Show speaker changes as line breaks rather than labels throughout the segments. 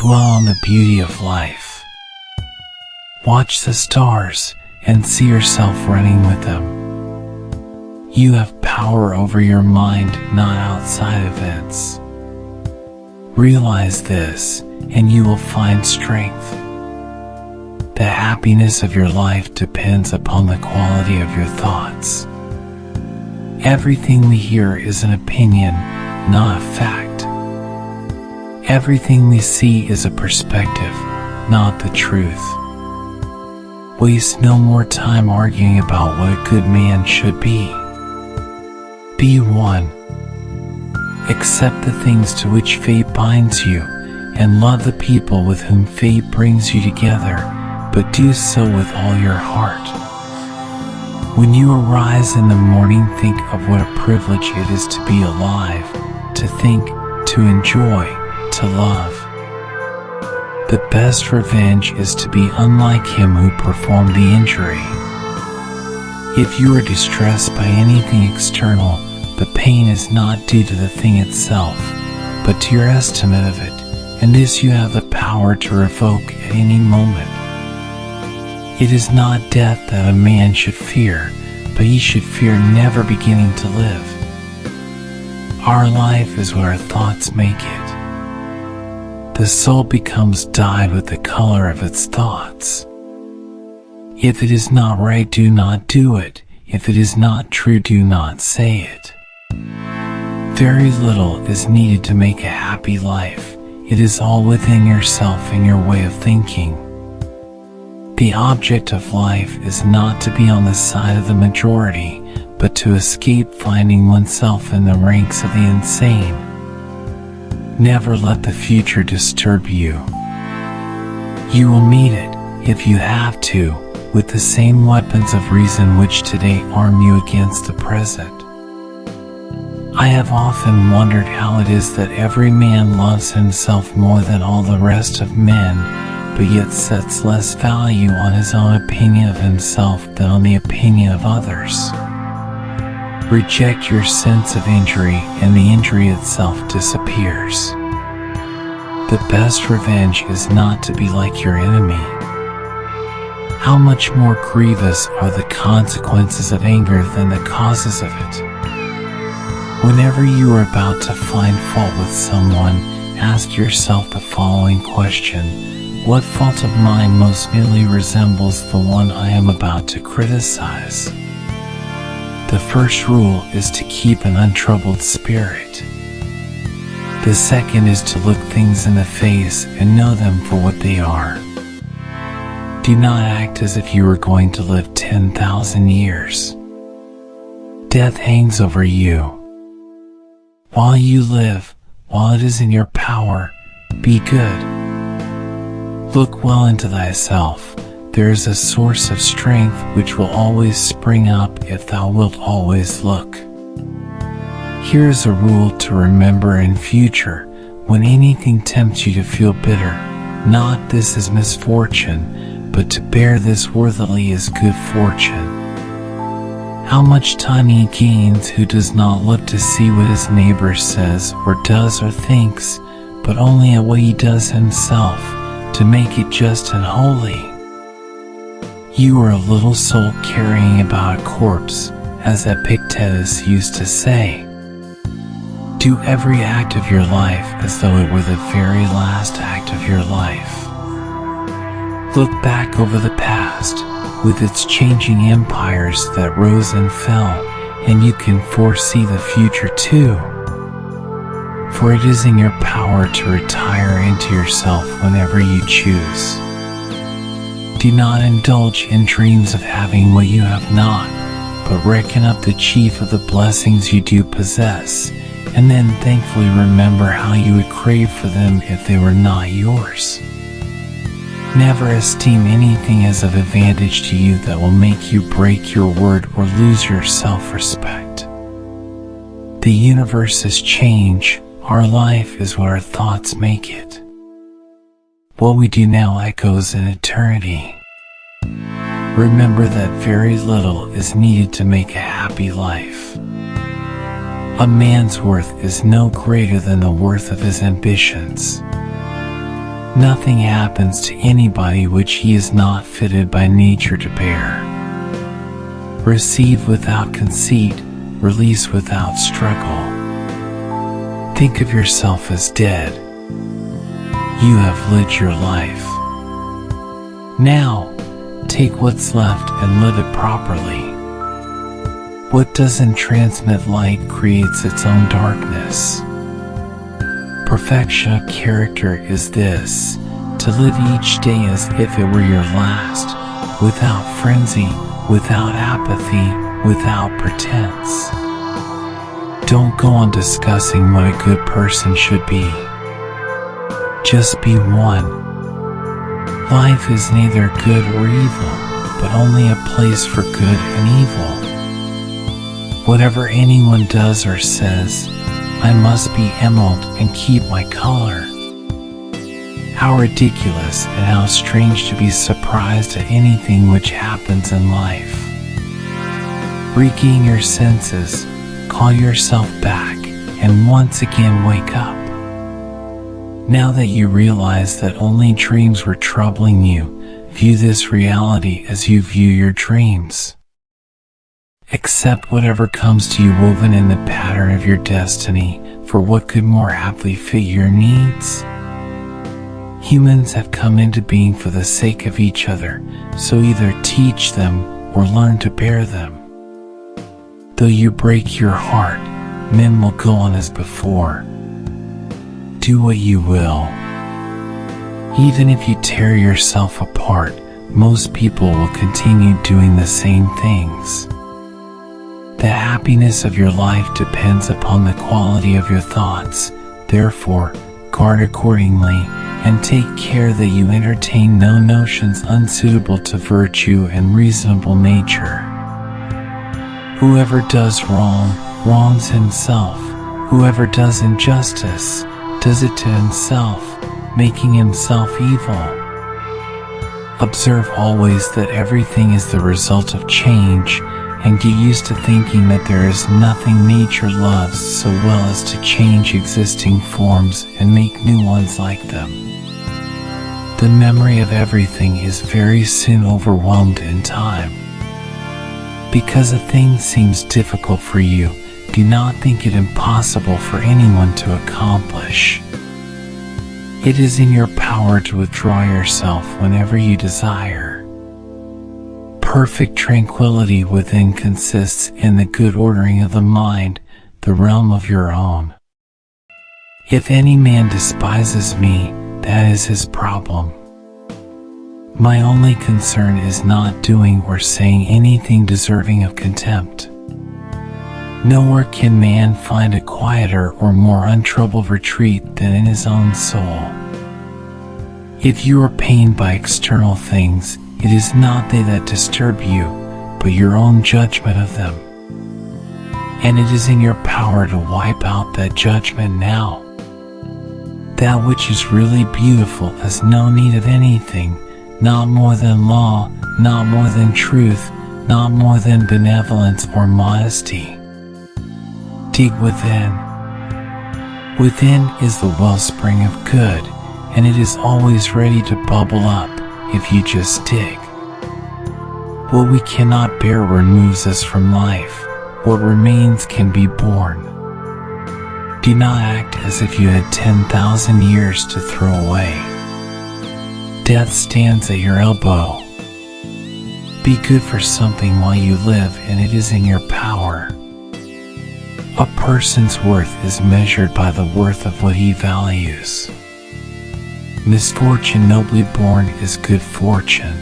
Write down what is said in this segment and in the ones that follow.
dwell on the beauty of life. Watch the stars and see yourself running with them. You have power over your mind, not outside events. Realize this, and you will find strength. The happiness of your life depends upon the quality of your thoughts. Everything we hear is an opinion, not a fact. Everything we see is a perspective, not the truth. Waste no more time arguing about what a good man should be. Be one. Accept the things to which fate binds you, and love the people with whom fate brings you together, but do so with all your heart. When you arise in the morning, think of what a privilege it is to be alive, to think, to enjoy, to love. The best revenge is to be unlike him who performed the injury. If you are distressed by anything external, the pain is not due to the thing itself, but to your estimate of it, and this you have the power to revoke at any moment. It is not death that a man should fear, but he should fear never beginning to live. Our life is what our thoughts make it. The soul becomes dyed with the color of its thoughts. If it is not right, do not do it. If it is not true, do not say it. Very little is needed to make a happy life. It is all within yourself and your way of thinking. The object of life is not to be on the side of the majority, but to escape finding oneself in the ranks of the insane. Never let the future disturb you. You will meet it, if you have to, with the same weapons of reason which today arm you against the present. I have often wondered how it is that every man loves himself more than all the rest of men, but yet sets less value on his own opinion of himself than on the opinion of others. Reject your sense of injury, and the injury itself disappears. The best revenge is not to be like your enemy. How much more grievous are the consequences of anger than the causes of it? Whenever you are about to find fault with someone, ask yourself the following question: what fault of mine most nearly resembles the one I am about to criticize? The first rule is to keep an untroubled spirit. The second is to look things in the face and know them for what they are. Do not act as if you were going to live 10,000 years. Death hangs over you. While you live, while it is in your power, be good. Look well into thyself. There is a source of strength which will always spring up if thou wilt always look. Here is a rule to remember in future: when anything tempts you to feel bitter, not this is misfortune, but to bear this worthily is good fortune. How much time he gains who does not look to see what his neighbor says or does or thinks, but only at what he does himself, to make it just and holy. You are a little soul carrying about a corpse, as Epictetus used to say. Do every act of your life as though it were the very last act of your life. Look back over the past, with its changing empires that rose and fell, and you can foresee the future too. For it is in your power to retire into yourself whenever you choose. Do not indulge in dreams of having what you have not, but reckon up the chief of the blessings you do possess, and then thankfully remember how you would crave for them if they were not yours. Never esteem anything as of advantage to you that will make you break your word or lose your self-respect. The universe is change. Our life is what our thoughts make it. What we do now echoes in eternity. Remember that very little is needed to make a happy life. A man's worth is no greater than the worth of his ambitions. Nothing happens to anybody which he is not fitted by nature to bear. Receive without conceit, release without struggle. Think of yourself as dead. You have lived your life. Now, take what's left and live it properly. What doesn't transmit light creates its own darkness. Perfection of character is this: to live each day as if it were your last, without frenzy, without apathy, without pretense. Don't go on discussing what a good person should be. Just be one. Life is neither good or evil, but only a place for good and evil. Whatever anyone does or says, I must be emerald and keep my color. How ridiculous and how strange to be surprised at anything which happens in life. Regain your senses, call yourself back, and once again wake up. Now that you realize that only dreams were troubling you, view this reality as you view your dreams. Accept whatever comes to you woven in the pattern of your destiny, for what could more aptly fit your needs? Humans have come into being for the sake of each other, so either teach them or learn to bear them. Though you break your heart, men will go on as before. Do what you will. Even if you tear yourself apart, most people will continue doing the same things. The happiness of your life depends upon the quality of your thoughts. Therefore, guard accordingly, and take care that you entertain no notions unsuitable to virtue and reasonable nature. Whoever does wrong, wrongs himself. Whoever does injustice, does it to himself, making himself evil. Observe always that everything is the result of change, and get used to thinking that there is nothing nature loves so well as to change existing forms and make new ones like them. The memory of everything is very soon overwhelmed in time. Because a thing seems difficult for you, do not think it impossible for anyone to accomplish. It is in your power to withdraw yourself whenever you desire. Perfect tranquility within consists in the good ordering of the mind, the realm of your own. If any man despises me, that is his problem. My only concern is not doing or saying anything deserving of contempt. Nowhere can man find a quieter or more untroubled retreat than in his own soul. If you are pained by external things, it is not they that disturb you, but your own judgment of them. And it is in your power to wipe out that judgment now. That which is really beautiful has no need of anything, not more than law, not more than truth, not more than benevolence or modesty. Dig within. Within is the wellspring of good, and it is always ready to bubble up if you just dig. What we cannot bear removes us from life. What remains can be borne. Do not act as if you had 10,000 years to throw away. Death stands at your elbow. Be good for something while you live, and it is in your power. A person's worth is measured by the worth of what he values. Misfortune nobly born is good fortune.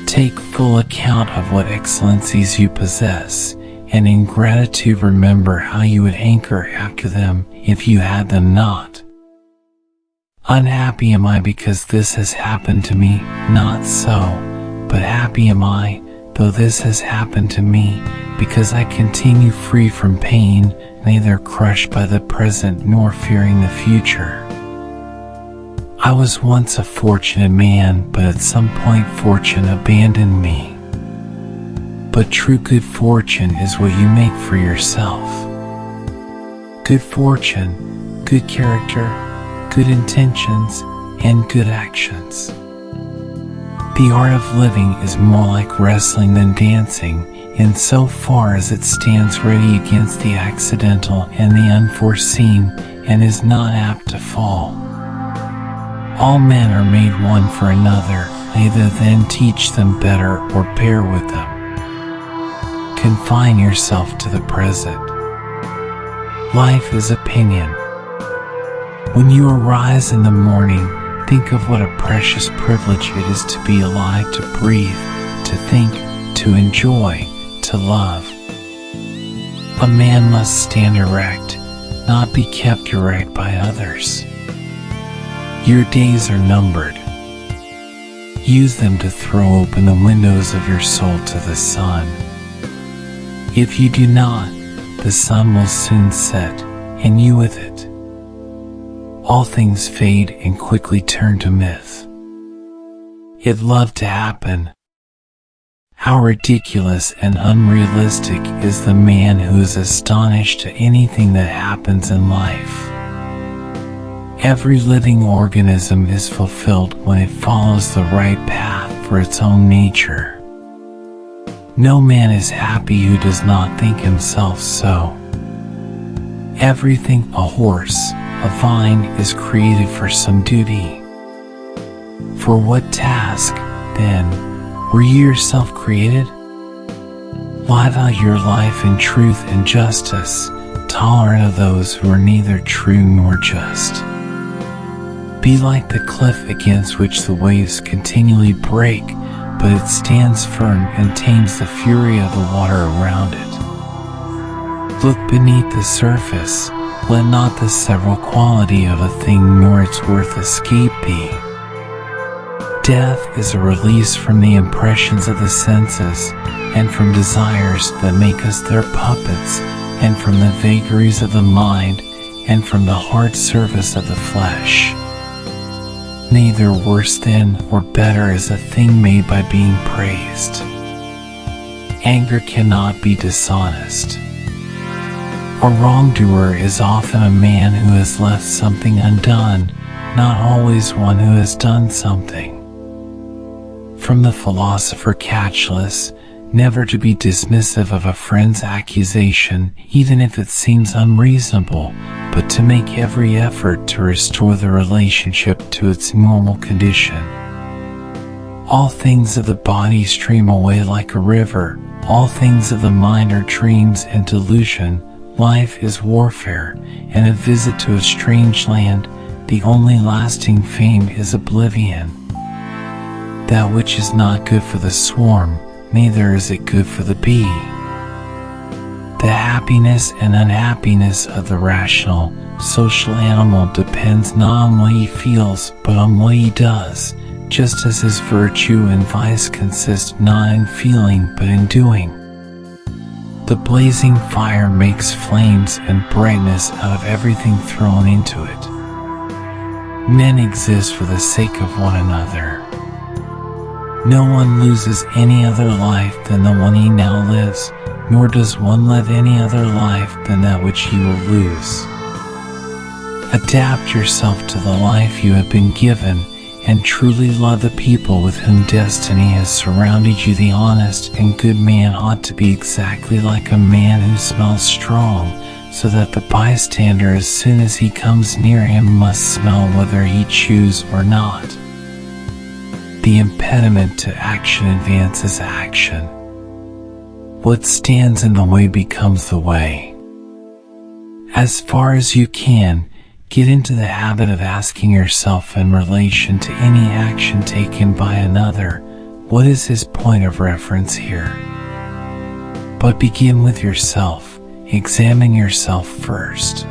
Take full account of what excellencies you possess, and in gratitude remember how you would hanker after them if you had them not. Unhappy am I because this has happened to me, not so, but happy am I, though this has happened to me, because I continue free from pain, neither crushed by the present nor fearing the future. I was once a fortunate man, but at some point fortune abandoned me. But true good fortune is what you make for yourself. Good fortune, good character, good intentions, and good actions. The art of living is more like wrestling than dancing, insofar as it stands ready against the accidental and the unforeseen, and is not apt to fall. All men are made one for another, either then teach them better or bear with them. Confine yourself to the present. Life is opinion. When you arise in the morning, think of what a precious privilege it is to be alive, to breathe, to think, to enjoy, to love. A man must stand erect, not be kept erect by others. Your days are numbered. Use them to throw open the windows of your soul to the sun. If you do not, the sun will soon set, and you with it. All things fade and quickly turn to myth. It loved to happen. How ridiculous and unrealistic is the man who is astonished at anything that happens in life. Every living organism is fulfilled when it follows the right path for its own nature. No man is happy who does not think himself so. Everything, a horse, a vine, is created for some duty. For what task, then, were you yourself created? Live out your life in truth and justice, tolerant of those who are neither true nor just. Be like the cliff against which the waves continually break, but it stands firm and tames the fury of the water around it. Look beneath the surface, let not the several quality of a thing nor its worth escape thee. Death is a release from the impressions of the senses, and from desires that make us their puppets, and from the vagaries of the mind, and from the hard service of the flesh. Neither worse than or better is a thing made by being praised. Anger cannot be dishonest. A wrongdoer is often a man who has left something undone, not always one who has done something. From the philosopher Catullus, never to be dismissive of a friend's accusation, even if it seems unreasonable, but to make every effort to restore the relationship to its normal condition. All things of the body stream away like a river, all things of the mind are dreams and delusion. Life is warfare, and a visit to a strange land, the only lasting fame is oblivion. That which is not good for the swarm, neither is it good for the bee. The happiness and unhappiness of the rational, social animal depends not on what he feels, but on what he does, just as his virtue and vice consist not in feeling, but in doing. The blazing fire makes flames and brightness out of everything thrown into it. Men exist for the sake of one another. No one loses any other life than the one he now lives, nor does one live any other life than that which he will lose. Adapt yourself to the life you have been given, and truly love the people with whom destiny has surrounded you. The honest and good man ought to be exactly like a man who smells strong, so that the bystander, as soon as he comes near him, must smell whether he choose or not. The impediment to action advances action. What stands in the way becomes the way. As far as you can, get into the habit of asking yourself in relation to any action taken by another, what is his point of reference here? But begin with yourself. Examine yourself first.